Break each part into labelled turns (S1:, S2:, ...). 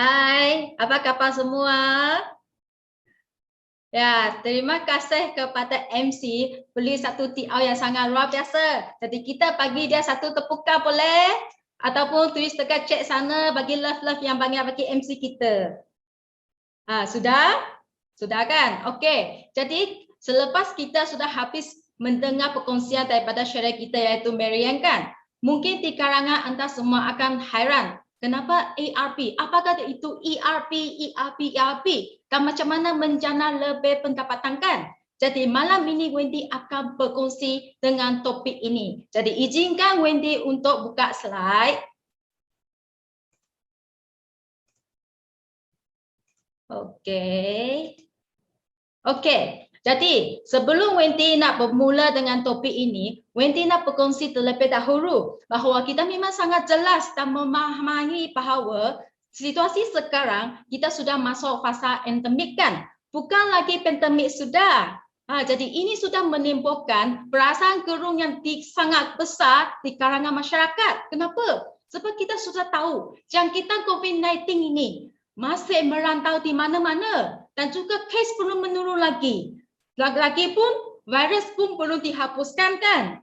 S1: Hai, apa kabar semua? Ya, terima kasih kepada MC beli satu TR yang sangat luar biasa. Jadi kita bagi dia satu tepukan boleh? Ataupun tulis dekat chat sana bagi love-love yang banyak bagi MC kita. Sudah? Sudah kan? Okey. Jadi selepas kita sudah habis mendengar perkongsian daripada syarikat kita iaitu Marian kan? Mungkin di kalangan anda semua akan hairan. Kenapa ERP? Apakah itu ERP, ERP, ERP? Dan macam mana menjana lebih pendapatan kan? Jadi malam ini Wendy akan berkongsi dengan topik ini. Jadi izinkan Wendy untuk buka slide. Okey. Okey. Jadi, sebelum Wendy nak bermula dengan topik ini, Wendy nak berkongsi terlebih dahulu bahawa kita memang sangat jelas dan memahami bahawa situasi sekarang kita sudah masuk fasa endemik kan? Bukan lagi pandemik sudah. Jadi ini sudah menimbulkan perasaan gerung yang sangat besar di kalangan masyarakat. Kenapa? Sebab kita sudah tahu jangkitan COVID-19 ini masih merantau di mana-mana dan juga kes belum menurun lagi. Lagi pun virus pun belum dihapuskan kan?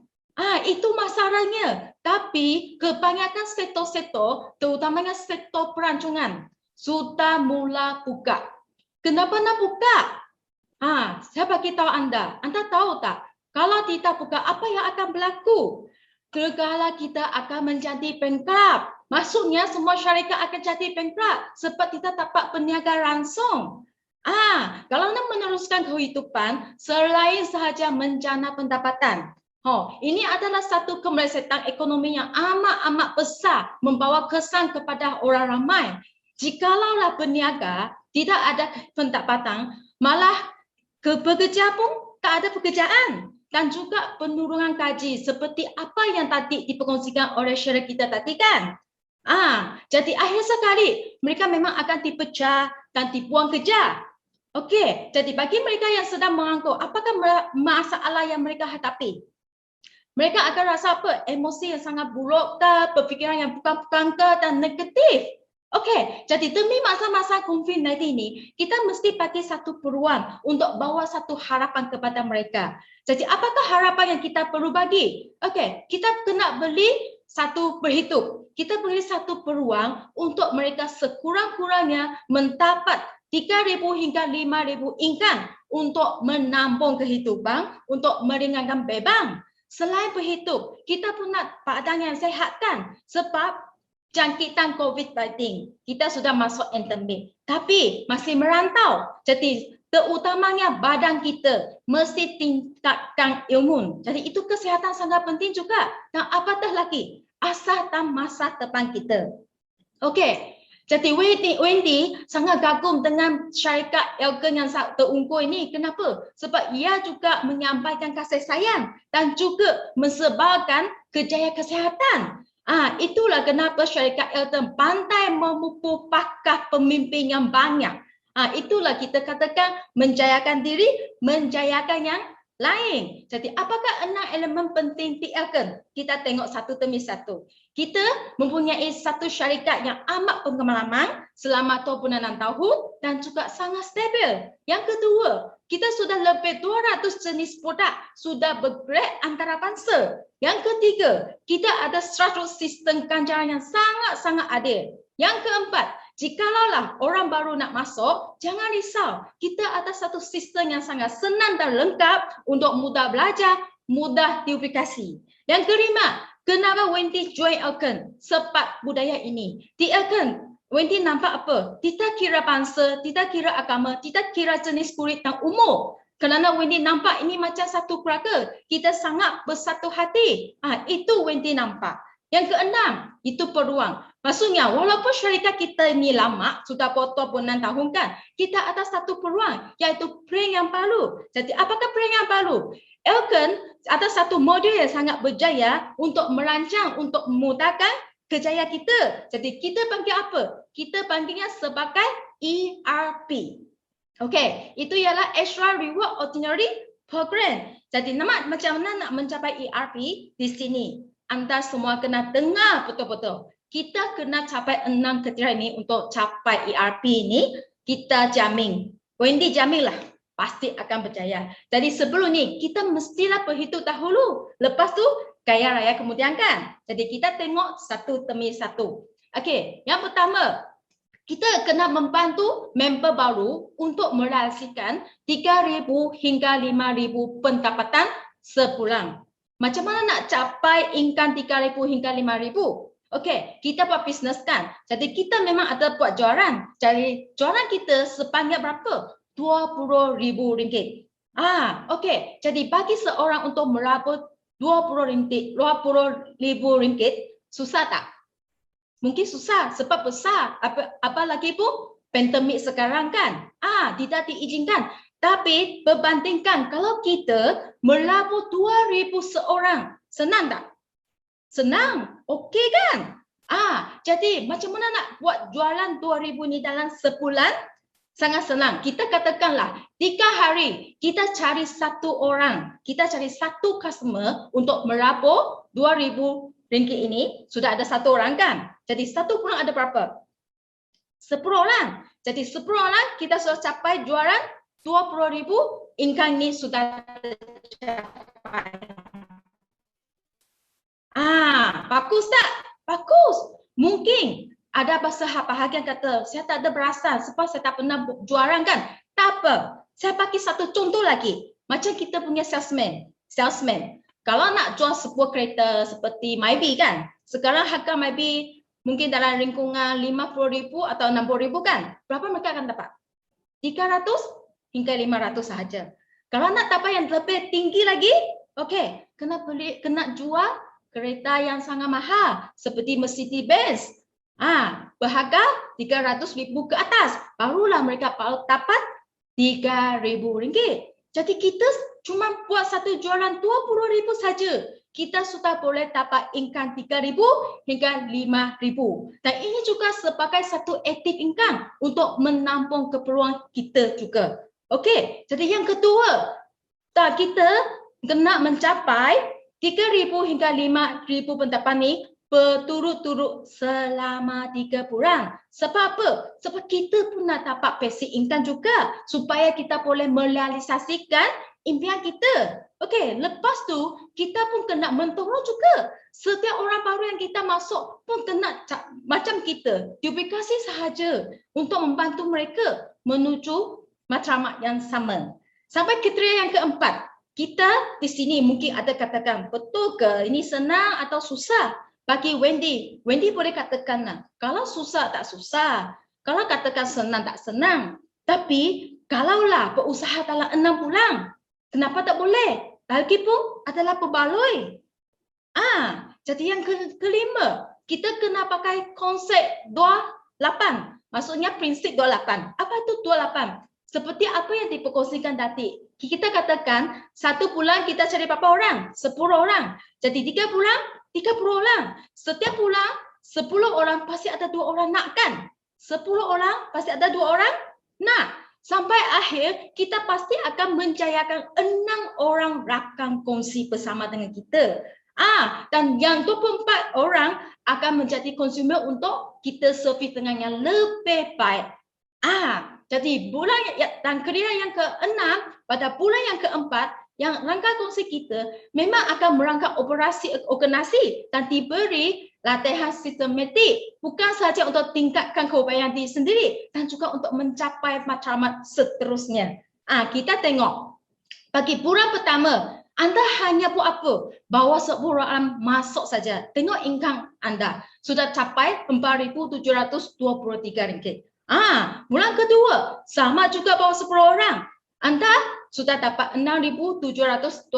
S1: Itu masalahnya. Tapi kebanyakan sektor-sektor, terutamanya sektor perancangan, sudah mula buka. Kenapa nak buka? Saya bagi tahu anda. Anda tahu tak? Kalau tidak buka, apa yang akan berlaku? Negara kita akan menjadi bankrupt. Maksudnya semua syarikat akan jadi bankrupt sebab kita dapat peniaga langsung. Kalau nak meneruskan kehidupan selain sahaja menjana pendapatan. Ini adalah satu kemelesetan ekonomi yang amat besar membawa kesan kepada orang ramai. Jikalau berniaga tidak ada pendapatan, malah bekerja pun tak ada pekerjaan. Dan juga penurunan gaji seperti apa yang tadi diperkongsikan oleh syarikat kita tadi kan. Jadi akhir sekali mereka memang akan dipecat dan dibuang kerja. Okey, jadi bagi mereka yang sedang menganggur, apakah masalah yang mereka hadapi? Mereka akan rasa apa? Emosi yang sangat buruk ke, berfikiran yang bukan-bukan ke dan negatif. Okey, jadi demi masa-masa COVID-19 ini, kita mesti bagi satu peluang untuk bawa satu harapan kepada mereka. Jadi apakah harapan yang kita perlu bagi? Okey, kita kena beli satu berhidup. Kita beri satu peluang untuk mereka sekurang-kurangnya mendapat 3,000 hingga 5,000 income untuk menambung kehidupan, untuk meringankan beban. Selain berhidup, kita pun nak badan yang sehat kan? Sebab jangkitan COVID-19, kita sudah masuk endemik. Tapi masih merantau. Jadi terutamanya badan kita mesti tingkatkan imun. Jadi itu kesihatan sangat penting juga. Dan apatah lagi, asal dan masa depan kita. Okey. Jadi Wendy sangat kagum dengan syarikat Elgin yang terunggul ini. Kenapa? Sebab ia juga menyampaikan kasih sayang dan juga mensebarkan kejayaan kesihatan. Itulah kenapa syarikat Elgin pandai memupuk pakar pemimpin yang banyak. Itulah kita katakan menjayakan diri, menjayakan yang lain. Jadi apakah 6 elemen penting di Elgin? Kita tengok satu demi satu. Kita mempunyai satu syarikat yang amat pengalaman selama 26 tahun dan juga sangat stabil. Yang kedua, kita sudah lebih 200 jenis produk sudah bergerak antara bangsa. Yang ketiga, kita ada struktur sistem ganjaran yang sangat-sangat adil. Yang keempat, jikalaulah orang baru nak masuk, jangan risau. Kita ada satu sistem yang sangat senang dan lengkap untuk mudah belajar, mudah diaplikasi. Yang kelima, kenapa Wendy join Elgin? Sebab budaya ini. Di Elgin, Wendy nampak apa? Tidak kira bangsa, tidak kira agama, tidak kira jenis kulit dan umur. Kerana Wendy nampak ini macam satu keluarga. Kita sangat bersatu hati. Itu Wendy nampak. Yang keenam, itu peluang. Maksudnya, walaupun syarikat kita ini lama, sudah potong 6 tahun kan, kita ada satu peluang, iaitu brand yang baru. Jadi, apakah brand yang baru? Elgin ada satu model yang sangat berjaya untuk merancang, untuk memudahkan kejayaan kita. Jadi, kita panggil apa? Kita panggilnya sebagai ERP. Okey, itu ialah Extra Reward Ordinary Program. Jadi, macam mana nak mencapai ERP di sini? anda semua kena dengar betul-betul. Kita kena capai 6 kriteria ini untuk capai ERP ini. Kita jamin. Wendy jamin lah. Pasti akan berjaya. Jadi sebelum ni, kita mestilah berhitung dahulu. Lepas tu, kaya raya kemudian kan. Jadi kita tengok satu demi satu. Okey, yang pertama, kita kena membantu member baru untuk merealisasikan 3,000 hingga 5,000 pendapatan sebulan. Macam mana nak capai income 3,000 hingga 5,000? Okey, kita buat bisnes kan. Jadi kita memang ada buat jualan. Jadi jualan kita sebanyak berapa? RM20,000. Okey. Jadi bagi seorang untuk merabut RM20,000, susah tak? Mungkin susah sebab besar. Apalagi pun pandemik sekarang kan. Tidak diizinkan. Tapi berbandingkan kalau kita merabut 2,000 seorang, senang tak? Senang. Okey kan? Jadi macam mana nak buat jualan 2,000 ni dalam sebulan? Sangat senang. Kita katakanlah 3 hari kita cari satu orang. Kita cari satu customer untuk merabut RM2,000 ini. Sudah ada satu orang kan? Jadi satu bulan ada berapa? 10 orang. Jadi 10 orang kita sudah capai jualan 20,000. Income ni sudah tercapai. Bagus tak? Bagus. Mungkin ada bahagian kata, saya tak ada berasa sebab saya tak pernah jualan kan. Tak apa. Saya bagi satu contoh lagi. Macam kita punya salesman. Kalau nak jual sebuah kereta seperti Myvi kan. Sekarang harga Myvi mungkin dalam lingkungan 50,000 atau 60,000 kan. Berapa mereka akan dapat? 300 hingga 500 sahaja. Kalau nak dapat yang lebih tinggi lagi, okey, kena jual kereta yang sangat mahal seperti Mercedes-Benz. Berharga 300,000 ke atas. Barulah mereka dapat RM3,000. Jadi kita cuma buat satu jualan 20,000 saja. Kita sudah boleh dapat income 3,000 hingga 5,000. Dan ini juga sebagai satu active income untuk menampung keperluan kita juga. Okey, jadi yang kedua, kita kena mencapai 3,000 hingga 5,000 pendapatan ni berturut-turut selama 3 bulan. Sebab apa? Sebab kita pun nak dapat basic income juga supaya kita boleh merealisasikan impian kita. Okey, lepas tu kita pun kena mentolong juga. Setiap orang baru yang kita masuk pun kena macam kita, duplikasi sahaja untuk membantu mereka menuju matlamat yang sama. Sampai kriteria yang keempat. Kita di sini mungkin ada katakan, betul ke ini senang atau susah? Bagi Wendy boleh katakan lah, kalau susah tak susah, kalau katakan senang tak senang. Tapi kalaulah berusaha dalam 6 bulan, kenapa tak boleh? Lagipun adalah berbaloi. Jadi yang kelima, kita kena pakai konsep 28. Maksudnya prinsip 28. Apa itu 28? Seperti apa yang diperkongsikan tadi. Kita katakan, satu bulan kita cari berapa orang? 10 orang. Jadi 3 bulan, 30 orang. Setiap bulan, 10 orang pasti ada 2 orang nak kan? 10 orang pasti ada 2 orang nak. Sampai akhir, kita pasti akan menjayakan 6 orang rakan kongsi bersama dengan kita. Dan yang 24 orang akan menjadi konsumer untuk kita servis dengan yang lebih baik. Jadi bulan dan kriteria yang ke-6, pada bulan yang ke-4, yang rangka kongsi kita memang akan merangka operasi organisasi dan diberi latihan sistematik. Bukan sahaja untuk tingkatkan keupayaan diri sendiri dan juga untuk mencapai matlamat seterusnya. Kita tengok. Bagi bulan pertama, anda hanya buat apa? Bawa 10 orang masuk saja. Tengok income anda. Sudah capai RM4,723. Bulan kedua, sama juga bawa 10 orang. Anda sudah dapat 6,712.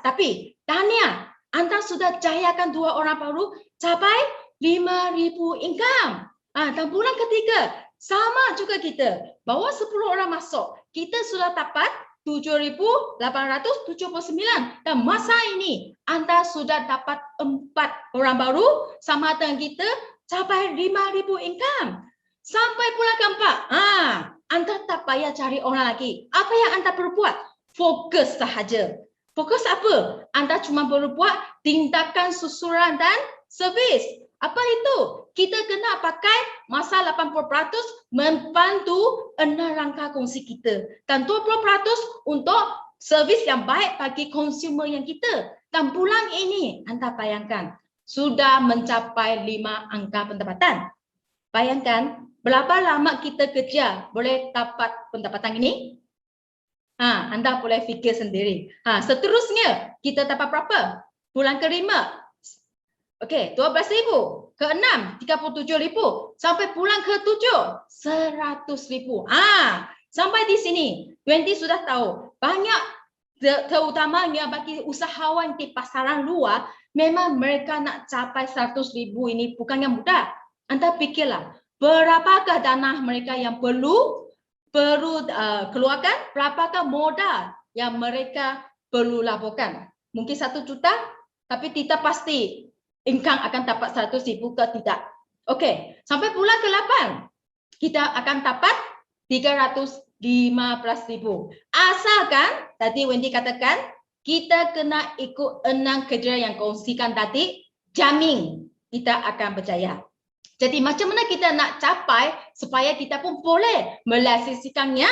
S1: Tapi, tahniah, anda sudah jayakan 2 orang baru capai 5,000 income. Dan bulan ketiga, sama juga kita. Bawa 10 orang masuk. Kita sudah dapat 7,879. Dan masa ini, anda sudah dapat 4 orang baru sama dengan kita capai 5,000 income. Sampai bulan keempat, anda tak payah cari orang lagi. Apa yang anda perlu buat? Fokus sahaja. Fokus apa? Anda cuma perlu buat tindakan susulan dan servis. Apa itu? Kita kena pakai masa 80% membantu 6 rangka kongsi kita. Dan 20% untuk servis yang baik bagi konsumer yang kita. Dan bulan ini, anda bayangkan, sudah mencapai 5 angka pendapatan. Bayangkan, berapa lama kita kerja boleh dapat pendapatan ini? Anda boleh fikir sendiri. Seterusnya, kita dapat berapa? Bulan kelima, okey, 12,000. Keenam, 37,000. Sampai bulan ke-7, 100,000. Sampai di sini, 20 sudah tahu. Banyak, terutamanya bagi usahawan di pasaran luar, memang mereka nak capai 100,000 ini bukan yang mudah. Anda fikirlah, berapakah dana mereka yang perlu keluarkan, berapakah modal yang mereka perlu laburkan. Mungkin 1 juta, tapi tidak pasti income akan dapat 100,000 ke tidak. Okey, sampai bulan ke-8 kita akan dapat 315,000. Asalkan tadi Wendy katakan kita kena ikut 6 kriteria yang kongsikan tadi, jamin kita akan berjaya. Jadi macam mana kita nak capai supaya kita pun boleh merealisasikannya?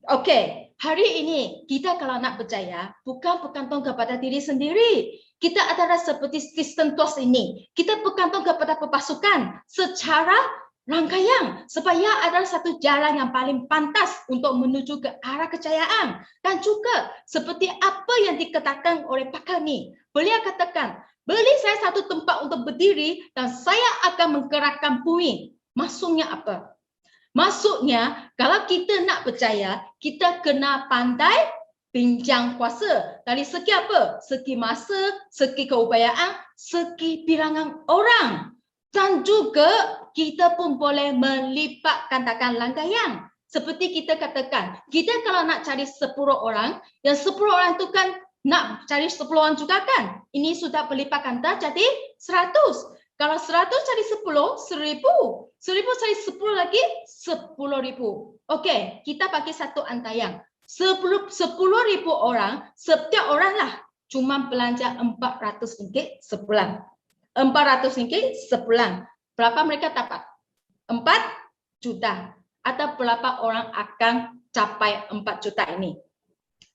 S1: Okey, hari ini kita kalau nak berjaya bukan bergantung kepada diri sendiri. Kita adalah seperti sistem TOS ini. Kita bergantung kepada pemasukan secara rangkaian supaya ada satu jalan yang paling pantas untuk menuju ke arah kejayaan. Dan juga seperti apa yang dikatakan oleh pakar ni. Beliau katakan, beli saya satu tempat untuk berdiri dan saya akan menggerakkan bumi. Maksudnya apa? Maksudnya, kalau kita nak berjaya, kita kena pandai pinjam kuasa. Dari segi apa? Segi masa, segi keupayaan, segi bilangan orang. Dan juga kita pun boleh melipat gandakan rangkaian. Seperti kita katakan, kita kalau nak cari 10 orang, yang 10 orang itu kan nak cari 10 orang juga kan? Ini sudah berlipat ganda jadi 100. Kalau 100 cari 10, 1,000. 1,000 cari 10 lagi, 10,000. Okey, kita pakai satu antayang. 10,000 orang, setiap orang lah cuma belanja RM400 sebulan. RM400 sebulan. Berapa mereka dapat? 4 juta. Atau berapa orang akan capai 4 juta ini?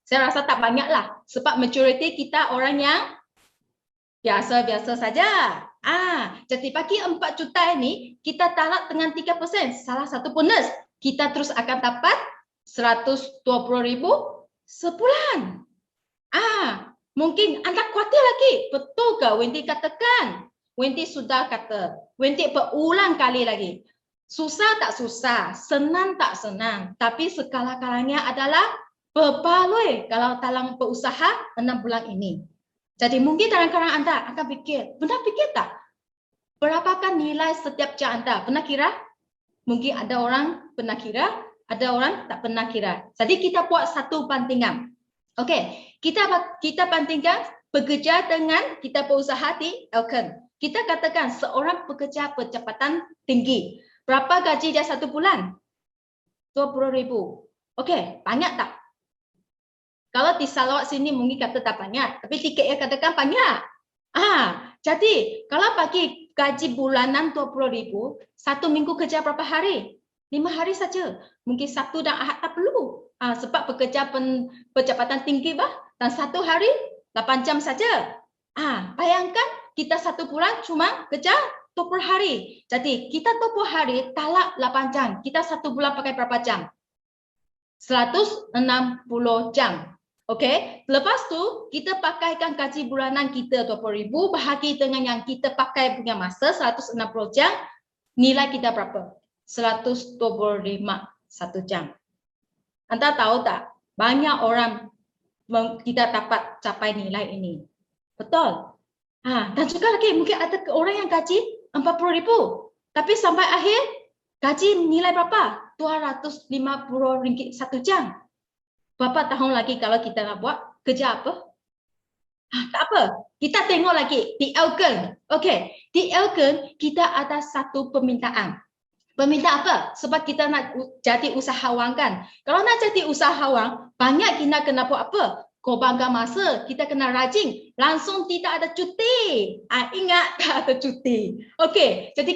S1: Saya rasa tak banyak lah. Sebab majoriti kita orang yang biasa-biasa saja. Jadi bagi 4 juta ini, kita tarik dengan 3%. Salah satu bonus. Kita terus akan dapat 120,000 sebulan. Mungkin anda khawatir lagi. Betul ke Wendy katakan? Wendy sudah kata. Wendy berulang kali lagi. Susah tak susah, senang tak senang. Tapi segala-galanya adalah berbaloi kalau dalam berusaha 6 bulan ini. Jadi mungkin kadang-kadang anda akan fikir, benar fikir tak? Berapakah nilai setiap jam anda? Pernah kira? Mungkin ada orang pernah kira, ada orang tak pernah kira. Jadi kita buat satu bandingan. Okey, kita bandingkan bekerja dengan kita berusaha di Elkon. Kita katakan seorang pekerja percepatan tinggi. Berapa gaji dia satu bulan? 20,000. Okey, banyak tak? Kalau di Sarawak sini mungkin kata tak banyak, tapi tiket yang katakan banyak. Jadi kalau bagi gaji bulanan 20,000, satu minggu kerja berapa hari? 5 hari saja. Mungkin Sabtu dan Ahad tak perlu. Sebab bekerja percepatan tinggi dan satu hari 8 jam saja. Bayangkan kita satu bulan cuma kerja 20 hari. Jadi kita 20 hari talak 8 jam. Kita satu bulan pakai berapa jam? 160 jam. Okey, lepas tu kita pakaikan gaji bulanan kita 20,000 bahagi dengan yang kita pakai punya masa 160 jam, nilai kita berapa? 125 satu jam. Anda tahu tak? Banyak orang tidak dapat capai nilai ini. Betul? Dan juga lagi mungkin ada orang yang gaji 40,000, tapi sampai akhir gaji nilai berapa? RM250 satu jam. Berapa tahun lagi kalau kita nak buat kerja apa? Tak apa. Kita tengok lagi di Elkon. Okey, di Elkon kita ada satu permintaan. Permintaan apa? Sebab kita nak jadi usahawan kan. Kalau nak jadi usahawan, banyak kita kena buat apa? korbankan masa, kita kena rajin. Langsung tidak ada cuti. Ingat tak ada cuti. Okey, jadi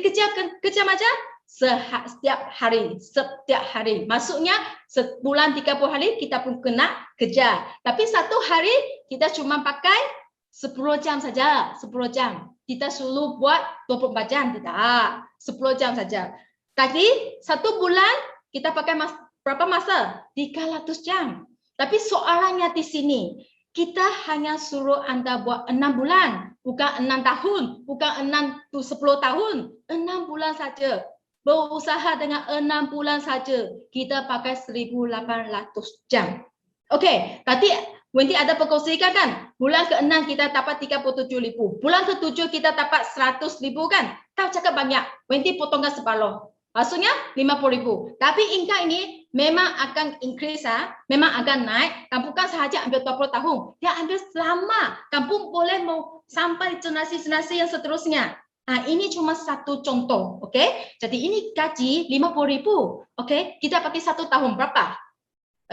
S1: kerja macam setiap hari. Maksudnya sebulan 30 hari kita pun kena kerja. Tapi satu hari kita cuma pakai 10 jam saja. 10 jam. Kita suruh buat 24 jam. Tidak. 10 jam saja. Tadi satu bulan kita pakai berapa masa? 300 jam. Tapi soalannya di sini, kita hanya suruh Anda buat 6 bulan, bukan 6 tahun, bukan 10 tahun, 6 bulan saja. Berusaha dengan 6 bulan saja, kita pakai 1,800 jam. Okey, tadi Wendy ada perkongsikan kan? Bulan ke-6 kita dapat 37,000. Bulan ke-7 kita dapat 100,000 kan? Tahu cakap banyak. Wendy potongkan separuh. Maksudnya 50,000. Tapi income ini memang akan increase, memang akan naik. Kampung kan sahaja ambil 20 tahun. Dia ambil selama. Kampung boleh mau sampai generasi-generasi yang seterusnya. Ini cuma satu contoh. Okay? Jadi ini gaji 50,000. Okay? Kita pakai 1 tahun berapa?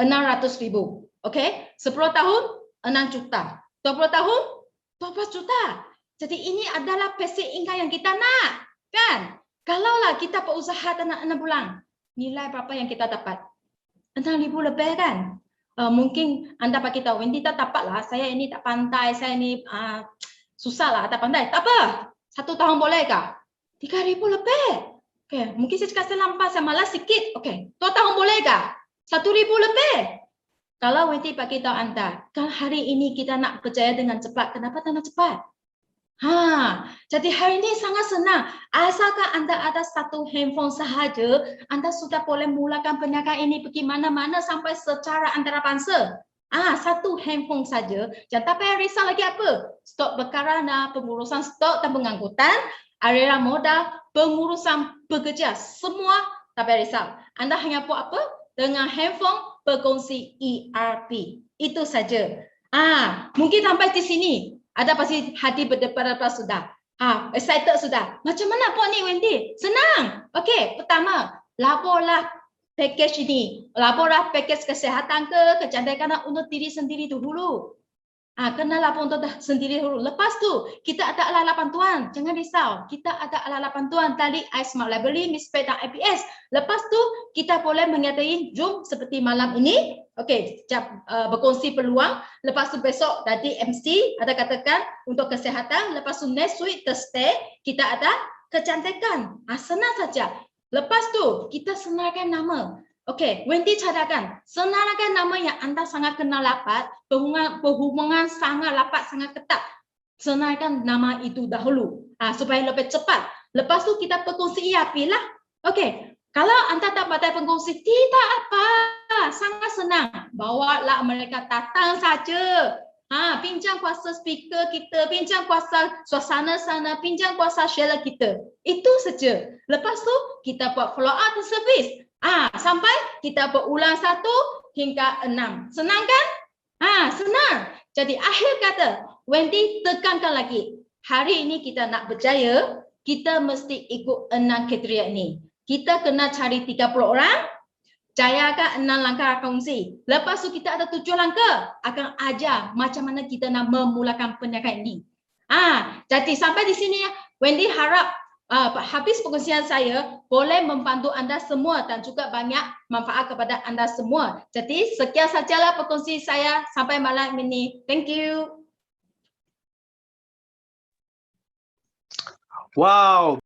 S1: 600,000. Okay? 10 tahun 6 juta. 20 tahun 12 juta. Jadi ini adalah basic income yang kita nak. Kan? Kalaulah kita berusaha dalam 6 bulan, nilai berapa yang kita dapat? 6,000 lebih kan? Mungkin Anda bagi tahu, Wendy tak dapatlah. Saya ini tak pandai, saya ini susahlah, tak pandai. Tak apa. 1 tahun bolehkah? 3,000 lebih. Okay. Mungkin saya cakap saya lampas, saya malas sikit. Okay. 2 tahun bolehkah? 1,000 lebih. Kalau Wendy bagi tahu Anda, kalau hari ini kita nak berjaya dengan cepat, kenapa tak nak cepat? Jadi hari ini sangat senang. Asalkan Anda ada satu handphone sahaja, Anda sudah boleh mulakan perniagaan ini pergi mana-mana sampai secara antarabangsa. Satu handphone saja. Jangan tak payah risau lagi apa. Stok berkarana, pengurusan stok dan pengangkutan, aliran modal, pengurusan pekerja, semua tak payah risau. Anda hanya buat apa? Dengan handphone berkongsi ERP. Itu saja. Mungkin sampai di sini. Ada pasti hati berdebar-debar sudah. Excited sudah. Macam mana buat ni Wendy? Senang. Okey, pertama, laporlah package ini. Laporlah package kesihatan ke kecantikan untuk diri sendiri dulu. Kena lapor untuk sendiri dulu. Lepas tu, kita ada alat-alat bantuan. Jangan risau. Kita ada alat-alat bantuan tadi iSmart Library, Mispay dan IPS. Lepas tu, kita boleh menyertai Zoom seperti malam ini. Okey, berkongsi peluang. Lepas tu besok tadi MC ada katakan untuk kesihatan. Lepas tu next week Thursday kita ada kecantikan. Senang saja. Lepas tu kita senarkan nama. Okey, Wendy cadangkan. Senarkan nama yang anda sangat kenal rapat, berhubungan sangat rapat, sangat ketat. Senarkan nama itu dahulu supaya lebih cepat. Lepas tu kita berkongsi ERP lah. Okey. Kalau anda tak pandai pengkongsi, tidak apa. Sangat senang. Bawalah mereka datang saja. Pinjam kuasa speaker kita, pinjam kuasa suasana sana, pinjam kuasa share kita. Itu saja. Lepas tu, kita buat follow up service. Sampai kita berulang 1 hingga 6. Senang kan? Senang. Jadi akhir kata, Wendy tekankan lagi. Hari ini kita nak berjaya, kita mesti ikut 6 kriteria ini. Kita kena cari 30 orang, jayakan 6 langkah kongsi. Lepas tu kita ada 7 langkah akan ajar macam mana kita nak memulakan perniagaan ini. Jadi sampai di sini Wendy harap habis perkongsian saya boleh membantu anda semua dan juga banyak manfaat kepada anda semua. Jadi sekian sajalah perkongsi saya sampai malam ini. Thank you.
S2: Wow.